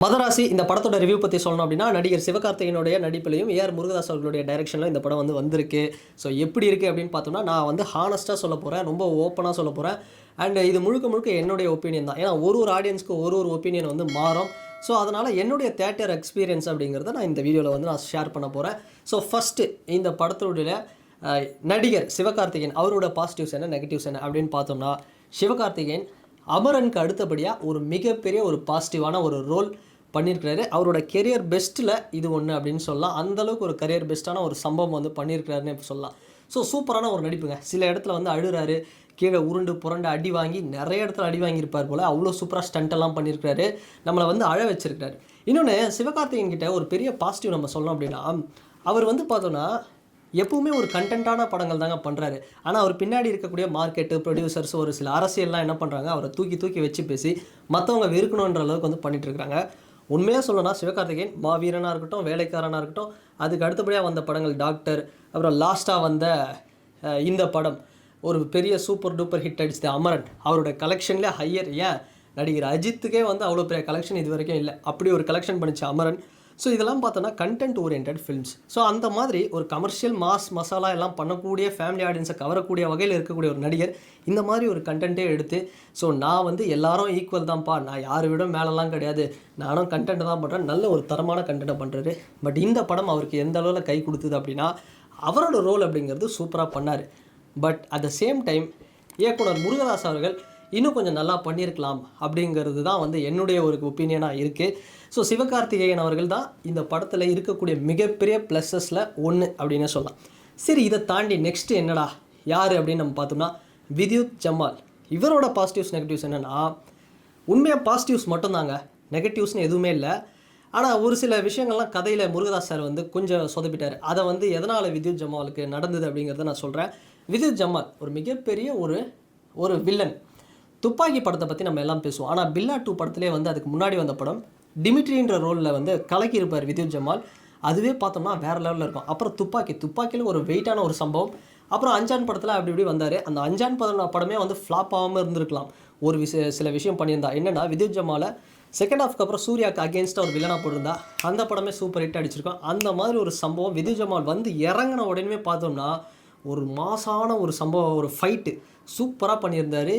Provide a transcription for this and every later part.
மதராசி இந்த படத்தோட ரிவ்யூ பற்றி சொல்லணும் அப்படின்னா நடிகர் சிவகார்த்திகேயனுடைய நடிப்பிலையும் ஏஆர் முருகதாஸ் அவர்களுடைய டைரக்ஷனில் இந்த படம் வந்திருக்கு. ஸோ எப்படி இருக்குது அப்படின்னு பார்த்தோம்னா நான் ஹானஸ்ட்டாக சொல்ல போகிறேன், ரொம்ப ஓப்பனாக சொல்ல போகிறேன். அண்ட் இது முழுக்க முழுக்க என்னுடைய ஒப்பீனியன் தான். ஏன்னா ஒரு ஆடியன்ஸ்க்கு ஒரு ஒப்பீனியன் மாறும். ஸோ அதனால் என்னுடைய தேட்டர் எக்ஸ்பீரியன்ஸ் அப்படிங்கிறத நான் இந்த வீடியோவில் நான் ஷேர் பண்ண போகிறேன். ஸோ ஃபஸ்ட்டு இந்த படத்துடைய நடிகர் சிவகார்த்திகேயன் அவரோட பாசிட்டிவ்ஸ் என்ன நெகட்டிவ்ஸ் என்ன அப்படின்னு பார்த்தோம்னா, சிவகார்த்திகேயன் அமரனுக்கு அடுத்தபடியாக ஒரு மிகப்பெரிய ஒரு பாசிட்டிவான ஒரு ரோல் பண்ணியிருக்கிறாரு. அவரோட கெரியர் பெஸ்ட்டில் இது ஒன்று அப்படின்னு சொல்லலாம். அந்தளவுக்கு ஒரு கரியர் பெஸ்ட்டான ஒரு சம்பவம் பண்ணியிருக்கிறாருன்னு இப்போ சொல்லலாம். ஸோ சூப்பரான ஒரு நடிப்புங்க. சில இடத்துல அழுறாரு, கீழே உருண்டு புரண்டு அடி வாங்கி நிறைய இடத்துல அடி வாங்கியிருப்பார் போல். அவ்வளோ சூப்பராக ஸ்டண்ட்டெல்லாம் பண்ணியிருக்கிறாரு, நம்மளை அழ வச்சிருக்கிறாரு. இன்னொன்று சிவகார்த்திகேயன் கிட்ட ஒரு பெரிய பாசிட்டிவ் நம்ம சொல்லணும் அப்படின்னா, அவர் பார்த்தோன்னா எப்பவுமே ஒரு கண்டென்ட்டான படங்கள் தாங்க பண்ணுறாரு. ஆனால் அவர் பின்னாடி இருக்கக்கூடிய மார்க்கெட்டு ப்ரொடியூசர்ஸ் ஒரு சில அரசியல்லாம் என்ன பண்ணுறாங்க, அவரை தூக்கி வச்சு பேசி மற்றவங்க வெறுக்கணுன்ற அளவுக்கு பண்ணிட்டுருக்காங்க. உண்மையாக சொல்லணும்னா சிவகார்த்திகேயன் மாவீரனாக இருக்கட்டும், வேலைக்காரனாக இருக்கட்டும், அதுக்கு அடுத்தபடியாக வந்த படங்கள் டாக்டர், அப்புறம் லாஸ்ட்டாக வந்த இந்த படம் ஒரு பெரிய சூப்பர் டூப்பர் ஹிட் அடிச்சது அமரன். அவரோட கலெக்ஷன்லேயே ஹையர். ஏன் நடிகர் அஜித்துக்கே அவ்வளோ பெரிய கலெக்ஷன் இது வரைக்கும் இல்லை, அப்படி ஒரு கலெக்ஷன் பண்ணிச்சு அமரன். ஸோ இதெல்லாம் பார்த்தோன்னா கண்டென்ட் ஓரியன்ட் ஃபில்ம்ஸ். ஸோ அந்த மாதிரி ஒரு கமர்ஷியல் மாஸ் மசாலா எல்லாம் பண்ணக்கூடிய ஃபேமிலி ஆடியன்ஸை கவரக்கூடிய வகையில் இருக்கக்கூடிய ஒரு நடிகர் இந்த மாதிரி ஒரு கண்டென்ட்டே எடுத்து, ஸோ நான் எல்லாரும் ஈக்குவல் தான்ப்பா, நான் யாரை விட மேலெல்லாம் கிடையாது, நானும் கண்டென்ட் தான் பண்ணுறேன், நல்ல ஒரு தரமான கண்டென்ட்டை பண்ணுறாரு. பட் இந்த படம் அவருக்கு எந்த அளவில் கை கொடுத்தது அப்படின்னா, அவரோட ரோல் அப்படிங்கிறது சூப்பராக பண்ணார். But at the same time இயக்குனர் முருகதாஸ் அவர்கள் இன்னும் கொஞ்சம் நல்லா பண்ணியிருக்கலாம் அப்படிங்கிறது தான் என்னுடைய ஒரு ஒப்பீனியனாக இருக்குது. ஸோ சிவகார்த்திகேயன் அவர்கள் தான் இந்த படத்தில் இருக்கக்கூடிய மிகப்பெரிய ப்ளஸஸில் ஒன்று அப்படின்னே சொல்லலாம். சரி, இதை தாண்டி நெக்ஸ்ட்டு என்னடா யார் அப்படின்னு நம்ம பார்த்தோம்னா, வித்யுத் ஜமால். இவரோட பாசிட்டிவ்ஸ் நெகட்டிவ்ஸ் என்னென்னா, உண்மையாக பாசிட்டிவ்ஸ் மட்டும்தாங்க, நெகட்டிவ்ஸ்னு எதுவுமே இல்லை. ஆனால் ஒரு சில விஷயங்கள்லாம் கதையில் முருகதாஸ் சார் கொஞ்சம் சொதப்பிட்டார். அதை எதனால் வித்யுத் ஜமாலுக்கு நடந்தது அப்படிங்கிறத நான் சொல்கிறேன். வித்யுத் ஜமால் ஒரு மிகப்பெரிய ஒரு வில்லன். துப்பாக்கி படத்தை பற்றி நம்ம எல்லாம் பேசுவோம். ஆனால் பில்லா 2 படத்திலே அதுக்கு முன்னாடி வந்த படம் டிமிட்ரின்ற ரோலில் கலக்கியிருப்பார் வித்யுத் ஜமால். அதுவே பார்த்தோம்னா வேறு லெவலில் இருக்கும். அப்புறம் துப்பாக்கியில் ஒரு வெயிட்டான ஒரு சம்பவம். அப்புறம் அஞ்சான் படத்தில் அப்படி வந்தார். அந்த அஞ்சான் படமே ஃப்ளாப் ஆகாமல் இருந்திருக்கலாம். சில விஷயம் பண்ணியிருந்தா என்னென்னா, வித்யுத் ஜமாலை செகண்ட் ஹாஃப்க்கு அப்புறம் சூர்யாவுக்கு அகேன்ஸ்டாக ஒரு வில்லனாக போட்டிருந்தா அந்த படமே சூப்பர் ஹிட் அடிச்சிருக்கோம். அந்த மாதிரி ஒரு சம்பவம் வித்யுத் ஜமால் இறங்கின உடனே பார்த்தோம்னா ஒரு மாசான ஒரு சம்பவம், ஒரு ஃபைட்டு சூப்பராக பண்ணியிருந்தார்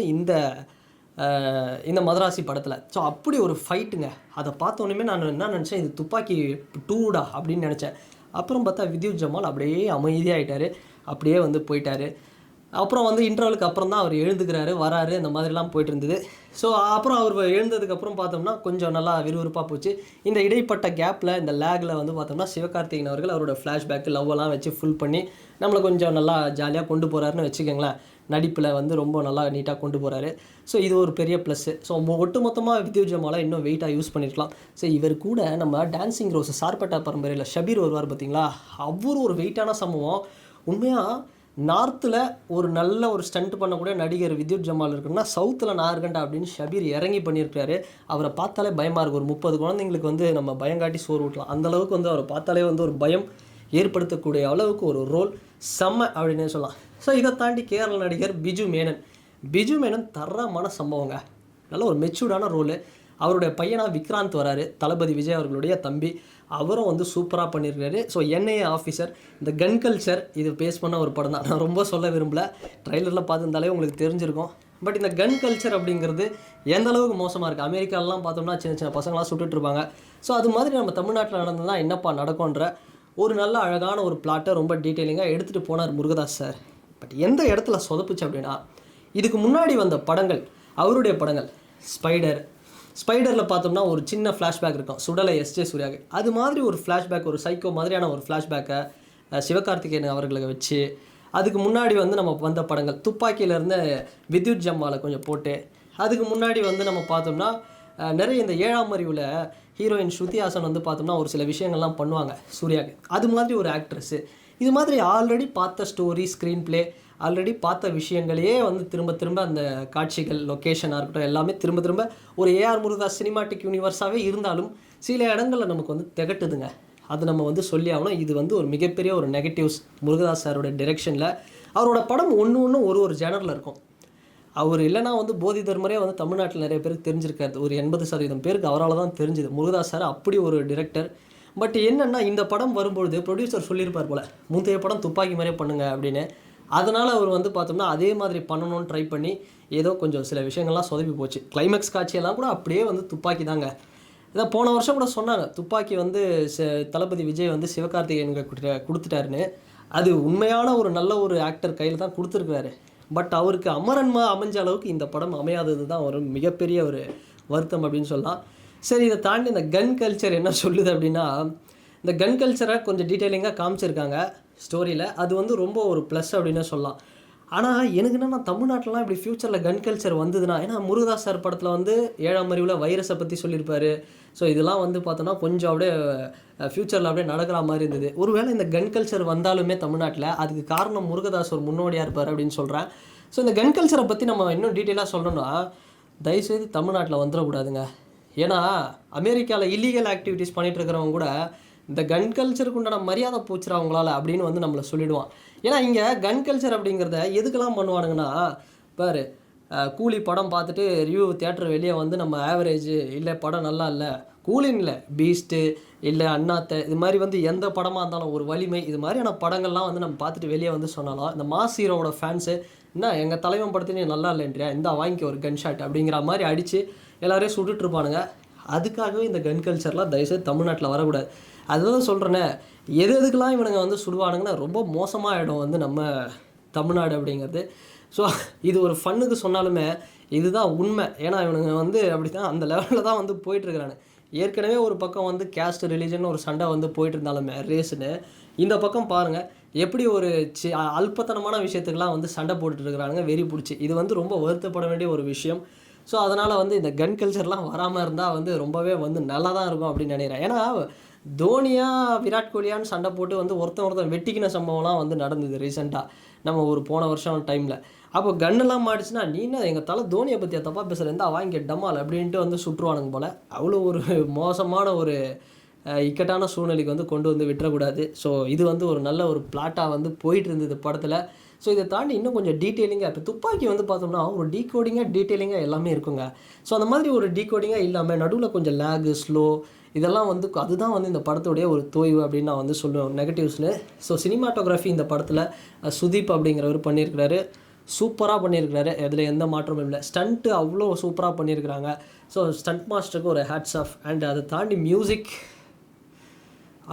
இந்த மதராசி படத்தில். ஸோ அப்படி ஒரு ஃபைட்டுங்க. அதை பார்த்தோன்னே நான் என்ன நினச்சேன், இது துப்பாக்கி 2டா அப்படின்னு நினச்சேன். அப்புறம் பார்த்தா வித்யுத் ஜமால் அப்படியே அமைதியாகிட்டார், அப்படியே போயிட்டார். அப்புறம் இன்டர்வலுக்கு அப்புறம் தான் அவர் எழுந்துக்கிறாரு, வராரு, இந்த மாதிரிலாம் போயிட்டு இருந்தது. ஸோ அப்புறம் அவர் எழுந்ததுக்கப்புறம் பார்த்தோம்னா கொஞ்சம் நல்லா விறுவிறுப்பாக போச்சு. இந்த இடைப்பட்ட கேப்பில் இந்த லேகில் பார்த்தோம்னா சிவகார்த்திகேயன் அவர்கள் அவரோட ஃப்ளாஷ்பேக்கு லவ்வெல்லாம் வச்சு ஃபுல் பண்ணி நம்மளை கொஞ்சம் நல்லா ஜாலியாக கொண்டு போகிறாருன்னு வச்சுக்கோங்களேன். நடிப்பில் ரொம்ப நல்லா நீட்டாக கொண்டு போகிறாரு. ஸோ இது ஒரு பெரிய ப்ளஸ்ஸு. ஸோ ஒட்டுமொத்தமாக வித்யுத் ஜமாலை இன்னும் வெயிட்டாக யூஸ் பண்ணியிருக்கலாம். ஸோ இவர் கூட நம்ம டான்சிங் ரோஸ் சார்பட்டா பரம்பரையில் ஷபீர் வருவார் பார்த்தீங்களா, அவர் ஒரு வெயிட்டான சம்பவம். உண்மையாக நார்த்தில் ஒரு நல்ல ஒரு ஸ்டண்ட் பண்ணக்கூடிய நடிகர் வித்யுத் ஜமால் இருக்குன்னா, சவுத்தில் நான் இருக்கண்டா அப்படின்னு ஷபீர் இறங்கி பண்ணியிருக்காரு. அவரை பார்த்தாலே பயமாக இருக்குது. ஒரு 30 குழந்தைங்களுக்கு நம்ம பயங்காட்டி சோறு ஊட்டலாம். அந்தளவுக்கு அவரை பார்த்தாலே ஒரு பயம் ஏற்படுத்தக்கூடிய அளவுக்கு ஒரு ரோல் செம்ம அப்படின்னே சொல்லலாம். ஸோ இதை தாண்டி கேரள நடிகர் பிஜு மேனன் தரமான சம்பவங்க. நல்ல ஒரு மெச்சூர்டான ரோலு. அவருடைய பையனாக விக்ராந்த் வராரு, தளபதி விஜய் அவர்களுடைய தம்பி. அவரும் சூப்பராக பண்ணியிருக்காரு. ஸோ என்ஐஏ ஆஃபீஸர், இந்த கன் கல்ச்சர் இது பேஸ் பண்ண ஒரு படம் தான். நான் ரொம்ப சொல்ல விரும்பல, ட்ரைலரில் பார்த்துருந்தாலே உங்களுக்கு தெரிஞ்சிருக்கும். பட் இந்த கன் கல்ச்சர் அப்படிங்கிறது எந்த அளவுக்கு மோசமாக இருக்குது. அமெரிக்காலலாம் பார்த்தோம்னா சின்ன பசங்களாம் சுட்டுட்ருப்பாங்க. ஸோ அது மாதிரி நம்ம தமிழ்நாட்டில் நடந்ததுன்னா என்னப்பா நடக்கும்ன்ற ஒரு நல்ல அழகான ஒரு பிளாட்டை ரொம்ப டீட்டெயிலிங்காக எடுத்துகிட்டு போனார் முருகதாஸ் சார். பட் எந்த இடத்துல சொதப்புச்சு அப்படின்னா, இதுக்கு முன்னாடி வந்த படங்கள், அவருடைய படங்கள் ஸ்பைடரில் பார்த்தோம்னா ஒரு சின்ன ஃப்ளாஷ்பேக் இருக்கும், சுடலை எஸ்ஜே சூர்யாவுக்கு. அது மாதிரி ஒரு ஃப்ளாஷ்பேக், ஒரு சைக்கோ மாதிரியான ஒரு ஃப்ளாஷ்பேக்கை சிவகார்த்திகேயன் அவர்களை வச்சு, அதுக்கு முன்னாடி நம்ம வந்த படங்கள் துப்பாக்கியிலேருந்து வித்யுத் ஜமாலை கொஞ்சம் போட்டு, அதுக்கு முன்னாடி நம்ம பார்த்தோம்னா நிறைய இந்த 7ஆம் அறிவில் ஹீரோயின் ஸ்ருதி ஹாசன் பார்த்தோம்னா ஒரு சில விஷயங்கள்லாம் பண்ணுவாங்க சூர்யாவுக்கு. அது மாதிரி ஒரு ஆக்ட்ரஸ்ஸு. இது மாதிரி ஆல்ரெடி பார்த்த ஸ்டோரி, ஸ்க்ரீன் ப்ளே, ஆல்ரெடி பார்த்த விஷயங்களையே திரும்ப அந்த காட்சிகள், லொக்கேஷனாக இருக்கட்டும், எல்லாமே திரும்ப ஒரு ஏஆர் முருகதாஸ் சினிமாட்டிக் யூனிவர்ஸாகவே இருந்தாலும் சில இடங்களில் நமக்கு திகட்டுதுங்க. அது நம்ம சொல்லி ஆகணும். இது ஒரு மிகப்பெரிய ஒரு நெகட்டிவ்ஸ் முருகதாஸ் சாரோட டிரெக்ஷனில். அவரோட படம் ஒன்று ஒரு ஜேனரில் இருக்கும். அவர் இல்லைனா வந்து போதி தர்மரே வந்து தமிழ்நாட்டில் நிறைய பேருக்கு தெரிஞ்சிருக்காது. ஒரு 80% பேருக்கு அவரால் தான் தெரிஞ்சுது. முருகதாஸ் சார் அப்படி ஒரு டிரெக்டர். பட் என்னென்னா இந்த படம் வரும்பொழுது ப்ரொடியூசர் சொல்லியிருப்பார் போல், முந்தைய படம் துப்பாக்கி மாதிரியே பண்ணுங்க அப்படின்னு. அதனால் அவர் வந்து பார்த்தோம்னா அதே மாதிரி பண்ணணும்னு ட்ரை பண்ணி ஏதோ கொஞ்சம் சில விஷயங்கள்லாம் சொதப்பி போச்சு. கிளைமேக்ஸ் காட்சியெல்லாம் கூட அப்படியே வந்து துப்பாக்கி தாங்க. இதான் போன வருஷம் கூட சொன்னாங்க, துப்பாக்கி வந்து தளபதி விஜய் வந்து சிவகார்த்திகேயன் கொடுத்துட்டாருன்னு. அது உண்மையான ஒரு நல்ல ஒரு ஆக்டர் கையில் தான் கொடுத்துருக்காரு. பட் அவருக்கு அமரன்மா அமைஞ்ச அளவுக்கு இந்த படம் அமையாதது தான் ஒரு மிகப்பெரிய ஒரு வருத்தம் அப்படின்னு சொல்லலாம். சரி, இதை தாண்டி இந்த கன் கல்ச்சர் என்ன சொல்லுது அப்படின்னா, இந்த கன் கல்ச்சரை கொஞ்சம் டீட்டெயிலிங்காக காமிச்சிருக்காங்க ஸ்டோரியில். அது வந்து ரொம்ப ஒரு ப்ளஸ் அப்படின்னு சொல்லலாம். ஆனால் எனக்கு என்னென்னா தமிழ்நாட்டிலலாம் இப்படி ஃப்யூச்சரில் கன் கல்ச்சர் வந்ததுன்னா, ஏன்னா முருகதாஸ் சார் படத்தில் வந்து 7ஆம் அறிவில் வைரஸை பற்றி சொல்லியிருப்பார். ஸோ இதெல்லாம் வந்து பார்த்தோன்னா கொஞ்சம் அப்படியே ஃப்யூச்சரில் அப்படியே நடக்கிற மாதிரி இருந்தது. ஒருவேளை இந்த கன் கல்ச்சர் வந்தாலுமே தமிழ்நாட்டில் அதுக்கு காரணம் முருகதாஸ் ஒரு முன்னோடியாக இருப்பார் அப்படின்னு சொல்கிறேன். ஸோ இந்த கன் கல்ச்சரை பற்றி நம்ம இன்னும் டீட்டெயிலாக சொல்லணும்னா, தயவுசெய்து தமிழ்நாட்டில் வந்துடக்கூடாதுங்க. ஏன்னா அமெரிக்காவில் இல்லீகல் ஆக்டிவிட்டீஸ் பண்ணிகிட்டு இருக்கிறவங்க கூட இந்த கன் கல்ச்சருக்கு உண்டான மரியாதை போச்சுரா அவங்களால அப்படின்னு வந்து நம்மளை சொல்லிவிடுவான். ஏன்னா இங்கே கன் கல்ச்சர் அப்படிங்கிறத எதுக்கெல்லாம் பண்ணுவானுங்கன்னா, பாரு கூலி படம் பார்த்துட்டு ரிவ்யூ தியேட்டர் வெளியே வந்து நம்ம ஆவரேஜ் இல்லை படம் நல்லா இல்லை, கூலின்னு இல்லை, பீஸ்ட்டு இல்லை அண்ணாத்தை, இது மாதிரி வந்து எந்த படமாக இருந்தாலும் ஒரு வலிமை இது மாதிரியான படங்கள்லாம் வந்து நம்ம பார்த்துட்டு வெளியே வந்து சொன்னாலும் இந்த மாஸ் ஹீரோவோட ஃபேன்ஸு என்ன எங்கள் தலைவன் படத்து நீ நல்லா இல்லைன்றியா, இந்த வாங்கிக்க ஒரு கன் ஷாட் அப்படிங்கிற மாதிரி அடித்து எல்லாரையும் சுட்டுட்ருப்பானுங்க. அதுக்காகவே இந்த கன் கல்ச்சர்லாம் தயவுசெய்து தமிழ்நாட்டில் வரக்கூடாது. அதுதான் சொல்கிறேன்னே, எதுக்கெல்லாம் இவனுங்க வந்து சுடுவானுங்கன்னா ரொம்ப மோசமாக வந்து நம்ம தமிழ்நாடு அப்படிங்கிறது. ஸோ இது ஒரு ஃபன்னுக்கு சொன்னாலுமே இதுதான் உண்மை. ஏன்னா இவனுங்க வந்து அப்படி தான் அந்த லெவலில் தான் வந்து போயிட்டுருக்கிறானு. ஏற்கனவே ஒரு பக்கம் வந்து கேஸ்ட் ரிலீஜன் ஒரு சண்டை வந்து போயிட்டு இருந்தாலுமே ரேஸுன்னு, இந்த பக்கம் பாருங்கள் எப்படி ஒரு அல்பத்தனமான விஷயத்துக்கெலாம் வந்து சண்டை போட்டுட்ருக்கிறானுங்க வெறி பிடிச்சி. இது வந்து ரொம்ப வருத்தப்பட வேண்டிய ஒரு விஷயம். ஸோ அதனால் வந்து இந்த கன் கல்ச்சர்லாம் வராமல் இருந்தால் வந்து ரொம்பவே வந்து நல்லா தான் இருக்கும் அப்படின்னு நினைக்கிறேன். ஏன்னா தோனியா விராட் கோலியான்னு சண்டை போட்டு வந்து ஒருத்தன் வெட்டிக்கின சம்பவம்லாம் வந்து நடந்தது ரீசெண்டாக நம்ம ஒரு போன வருஷம் டைமில். அப்போ கன்னெல்லாம் மாடிச்சுன்னா நீ என்ன எங்கள் தலை தோனியை பற்றியா தப்பாக பேசுகிற, இருந்தால் வாங்கி டமால் அப்படின்ட்டு வந்து சுற்றுவானுங்க போல். அவ்வளோ ஒரு மோசமான ஒரு இக்கட்டான சூழ்நிலைக்கு வந்து கொண்டு வந்து விட்டுறக்கூடாது. ஸோ இது வந்து ஒரு நல்ல ஒரு பிளாட்டாக வந்து போயிட்டு இருந்தது படத்தில். ஸோ இதை தாண்டி இன்னும் கொஞ்சம் டீட்டெயிலிங்காக இப்போ துப்பாக்கி வந்து பார்த்தோம்னா ஒரு டீகோடிங்காக டீட்டெயிலிங்காக எல்லாமே இருக்குங்க. ஸோ அந்த மாதிரி ஒரு டீகோடிங்காக இல்லாமல் நடுவில் கொஞ்சம் லேகு ஸ்லோ இதெல்லாம் வந்து அதுதான் வந்து இந்த படத்துடைய ஒரு தோய்வு அப்படின்னு நான் வந்து சொல்லுவேன் நெகட்டிவ்ஸ்னு. ஸோ சினிமாட்டோகிராஃபி இந்த படத்தில் சுதீப் அப்படிங்கிறவர் பண்ணியிருக்கிறாரு, சூப்பராக பண்ணியிருக்கிறாரு, அதில் எந்த மாற்றமும் இல்லை. ஸ்டண்ட்டு அவ்வளோ சூப்பராக பண்ணியிருக்கிறாங்க. ஸோ ஸ்டண்ட் மாஸ்டருக்கு ஒரு ஹேட்ஸ் ஆஃப். அண்ட் அதை தாண்டி மியூசிக்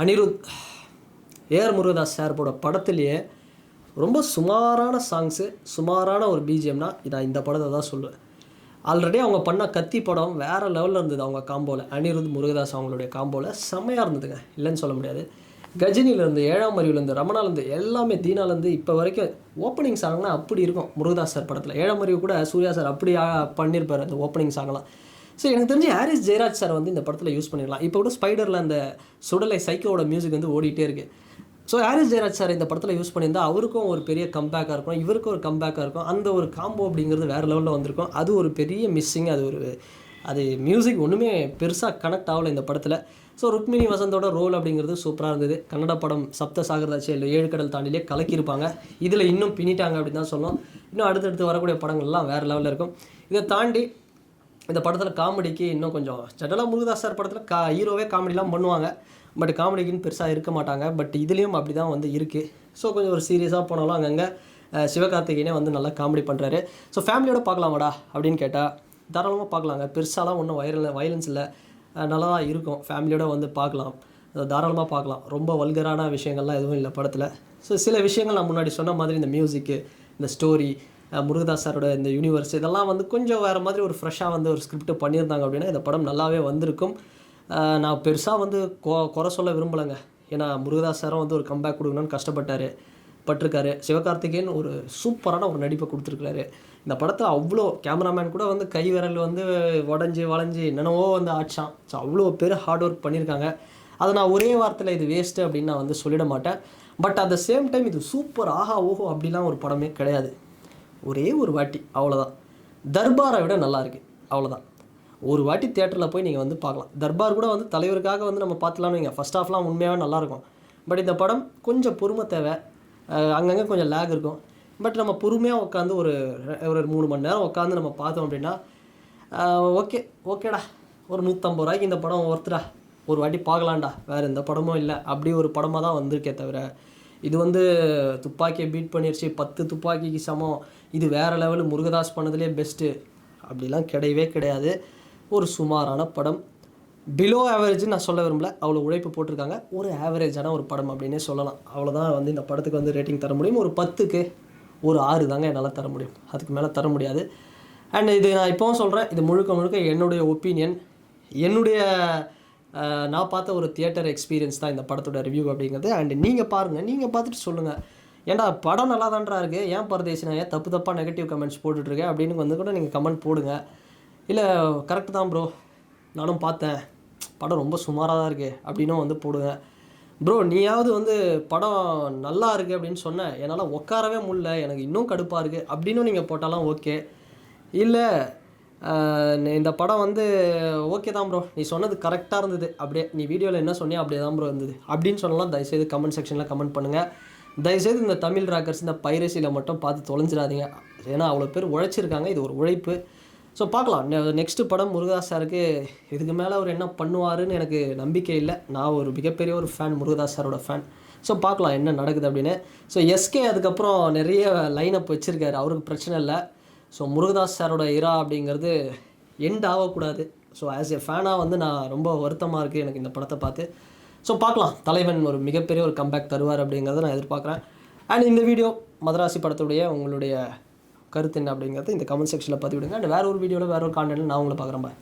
அனிருத் ஏஆர் முருகதாஸ் சார்போட படத்துலேயே ரொம்ப சுமாரான சாங்ஸு, சுமாரான ஒரு பிஜிஎம்னா நான் இந்த படத்தை தான் சொல்லுவேன். ஆல்ரெடி அவங்க பண்ண கத்தி படம் வேறு லெவலில் இருந்தது. அவங்க காம்போவில் அனிருத் முருகதாஸ் அவங்களுடைய காம்போவில் செம்மையாக இருந்ததுங்க, இல்லைன்னு சொல்ல முடியாது. கஜினிலேருந்து 7ஆம் அறிவுலேருந்து ரமணாலேருந்து எல்லாமே தீனாலேருந்து இப்போ வரைக்கும் ஓப்பனிங் சாங்னா அப்படி இருக்கும் முருகதாஸ் சார் படத்தில். 7ஆம் அறிவு கூட சூர்யா சார் அப்படி பண்ணியிருப்பார் அந்த ஓப்பனிங் சாங்லாம். ஸோ எனக்கு தெரிஞ்சு ஹாரிஸ் ஜெயராஜ் சார் வந்து இந்த படத்தில் யூஸ் பண்ணிடலாம். இப்போ கூட ஸ்பைடரில் அந்த சுடலை சைக்கோட மியூசிக் வந்து ஓடிட்டே இருக்குது. ஸோ ஹாரிஸ் ஜெயராஜ் சார் இந்த படத்தில் யூஸ் பண்ணியிருந்தால் அவருக்கும் ஒரு பெரிய கம்பேக்காக இருக்கும், இவருக்கும் ஒரு கம்பேக்காக இருக்கும். அந்த ஒரு காம்போ அப்படிங்கிறது வேறு லெவலில் வந்திருக்கும். அது ஒரு பெரிய மிஸ்ஸிங். அது மியூசிக் ஒன்றுமே பெருசாக கனெக்ட் ஆகலை இந்த படத்தில். ஸோ ருக்மிணி வசந்தோட ரோல் அப்படிங்கிறது சூப்பராக இருந்தது. கன்னட படம் சப்த சாகரதாச்சு இல்லை 7 கடல் தாண்டிலே கலக்கியிருப்பாங்க. இதில் இன்னும் பின்னிட்டாங்க அப்படின்னு தான் சொல்லணும். இன்னும் அடுத்தடுத்து வரக்கூடிய படங்கள்லாம் வேறு லெவலில் இருக்கும். இதை தாண்டி இந்த படத்தில் காமெடிக்கு இன்னும் கொஞ்சம் ஜெனரலாக முருகதாஸ் சார் படத்தில் ஹீரோவே காமெடிலாம் பண்ணுவாங்க. பட் காமெடிக்குன்னு பெருசாக இருக்க மாட்டாங்க. பட் இதுலேயும் அப்படி தான் வந்து இருக்குது. ஸோ கொஞ்சம் ஒரு சீரியஸாக போனாலும் அங்கங்கே சிவகார்த்திகேயனே வந்து நல்லா காமெடி பண்ணுறாரு. ஸோ ஃபேமிலியோடு பார்க்கலாமாடா அப்படின்னு கேட்டால் தாராளமாக பார்க்கலாங்க. பெருசாலாம் ஒன்றும் வயலன்ஸ் இல்லை, நல்லா தான் இருக்கும். ஃபேமிலியோடு வந்து பார்க்கலாம், தாராளமாக பார்க்கலாம். ரொம்ப வல்கரான விஷயங்கள்லாம் எதுவும் இல்லை படத்தில். ஸோ சில விஷயங்கள் நான் முன்னாடி சொன்ன மாதிரி இந்த மியூசிக்கு, இந்த ஸ்டோரி, முருகதாஸ் சாரோட இந்த யூனிவர்ஸ் இதெல்லாம் வந்து கொஞ்சம் வேறு மாதிரி ஒரு ஃப்ரெஷ்ஷாக வந்து ஒரு ஸ்கிரிப்ட் பண்ணியிருந்தாங்க அப்படின்னா இந்த படம் நல்லாவே வந்திருக்கும். நான் பெருசாக வந்து குறை சொல்ல விரும்பலைங்க. ஏன்னா முருகதாஸ் சாரும் வந்து ஒரு கம்பேக் கொடுக்கணும்னு பட்டிருக்காரு. சிவகார்த்திகேயன் ஒரு சூப்பரான ஒரு நடிப்பை கொடுத்துருக்காரு. இந்த படத்தில் அவ்வளோ கேமராமேன் கூட வந்து கை விரல் வந்து வளைஞ்சி என்னென்னவோ வந்து ஆச்சான். ஸோ அவ்வளோ பேர் ஹார்ட் ஒர்க் பண்ணியிருக்காங்க. அதை நான் ஒரே வார்த்தையில் இது வேஸ்ட்டு அப்படின்னு நான் வந்து சொல்லிட மாட்டேன். But at the same time இது சூப்பர் ஆஹா ஓஹோ அப்படிலாம் ஒரு படமே கிடையாது. ஒரே ஒரு வாட்டி அவ்வளோதான். தர்பாரை விட நல்லாயிருக்கு அவ்வளோதான். ஒரு வாட்டி தியேட்டரில் போய் நீங்கள் வந்து பார்க்கலாம். தர்பார் கூட வந்து தலைவருக்காக வந்து நம்ம பார்த்துலான்னு வைங்க. ஃபஸ்ட் ஹாஃப்லாம் உண்மையாகவே நல்லாயிருக்கும். பட் இந்த படம் கொஞ்சம் பொறுமை தேவை. அங்கங்கே கொஞ்சம் லேக் இருக்கும். பட் நம்ம பொறுமையாக உட்காந்து ஒரு ஒரு 3 மணி நேரம் உட்காந்து நம்ம பார்த்தோம் அப்படின்னா ஓகேடா ஒரு 150 ரூபாய்க்கு இந்த படம் ஒர்த்துடா, ஒரு வாட்டி பார்க்கலாம்டா, வேறு எந்த படமும் இல்லை அப்படி ஒரு படமாக தான் வந்திருக்கே தவிர இது வந்து துப்பாக்கியை பீட் பண்ணிடுச்சு 10 துப்பாக்கிக்கு சமம், இது வேறு லெவலு, முருகதாஸ் பண்ணதுலேயே பெஸ்ட்டு அப்படிலாம் கிடையவே கிடையாது. ஒரு சுமாரான படம், பிலோ ஆவரேஜ்னு நான் சொல்ல விரும்பல, அவ்வளோ உழைப்பு போட்டிருக்காங்க, ஒரு ஆவரேஜான ஒரு படம் அப்படின்னே சொல்லலாம். அவ்வளோதான் வந்து இந்த படத்துக்கு வந்து ரேட்டிங் தர முடியும். ஒரு 10க்கு ஒரு 6 தாங்க என்னால் தர முடியும், அதுக்கு மேலே தர முடியாது. அண்ட் இது நான் இப்போவும் சொல்கிறேன், இது முழுக்க என்னுடைய ஒப்பீனியன், என்னுடைய நான் பார்த்த ஒரு தியேட்டர் எக்ஸ்பீரியன்ஸ் தான் இந்த படத்தோட ரிவ்யூ அப்படிங்கிறது. அண்ட் நீங்கள் பாருங்கள், நீங்கள் பார்த்துட்டு சொல்லுங்கள், ஏன்டா படம் நல்லா தான்டா இருக்குது, ஏன் பரதேசி நான் ஏன் தப்பாக நெகட்டிவ் கமெண்ட்ஸ் போட்டுட்ருக்கேன் அப்படின்னு வந்து கூட நீங்கள் கமெண்ட் போடுங்க. இல்லை கரெக்டு தான் ப்ரோ, நானும் பார்த்தேன், படம் ரொம்ப சுமாராக தான் இருக்குது அப்படின்னும் வந்து போடுங்க. ப்ரோ நீயாவது வந்து படம் நல்லா இருக்குது அப்படின்னு சொன்னேன், என்னால் உட்காரவே முடியல, எனக்கு இன்னும் கடுப்பாக இருக்குது அப்படின்னு நீங்கள் போட்டாலும் ஓகே. இல்லை இந்த படம் வந்து ஓகே தான் ப்ரோ, நீ சொன்னது கரெக்டாக இருந்தது, அப்படியே நீ வீடியோவில் என்ன சொன்னியோ அப்படியே தான் ப்ரோ இருந்தது அப்படின்னு சொல்லலாம், தயவுசெய்து கமெண்ட் செக்ஷனில் கமெண்ட் பண்ணுங்கள். தயவுசெய்து இந்த தமிழ் ராக்கர்ஸ் இந்த பைரசியில் மட்டும் பார்த்து தொலைஞ்சிடாதீங்க, ஏன்னா அவ்வளோ பேர் உழைச்சிருக்காங்க, இது ஒரு உழைப்பு. ஸோ பார்க்கலாம், நெக்ஸ்ட்டு படம் முருகதாஸ் சாருக்கு இதுக்கு மேலே அவர் என்ன பண்ணுவாருன்னு எனக்கு நம்பிக்கை இல்லை. நான் ஒரு மிகப்பெரிய ஒரு ஃபேன், முருகதாஸ் சாரோட ஃபேன். ஸோ பார்க்கலாம் என்ன நடக்குது அப்படின்னு. ஸோ எஸ்கே அதுக்கப்புறம் நிறைய லைனப் வச்சுருக்காரு, அவருக்கு பிரச்சனை இல்லை. ஸோ முருகதாஸ் சாரோட இரா அப்படிங்கிறது எண்ட் ஆகக்கூடாது. ஸோ ஆஸ் எ ஃபேனாக வந்து நான் ரொம்ப வருத்தமாக இருக்குது எனக்கு இந்த படத்தை பார்த்து. ஸோ பார்க்கலாம், தலைவன் ஒரு மிகப்பெரிய ஒரு கம்பேக் தருவார் அப்படிங்கிறத நான் எதிர்பார்க்குறேன். அண்ட் இந்த வீடியோ மதராசி படத்துடைய உங்களுடைய கருத்து என்ன அப்படிங்கிறது இந்த கமெண்ட் செக்ஷனில் பதிவிடுங்க. அண்ட் வேறு ஒரு வீடியோவில் வேறு ஒரு கான்டென்ட்டில் நான் உங்களை பார்க்குறேன்.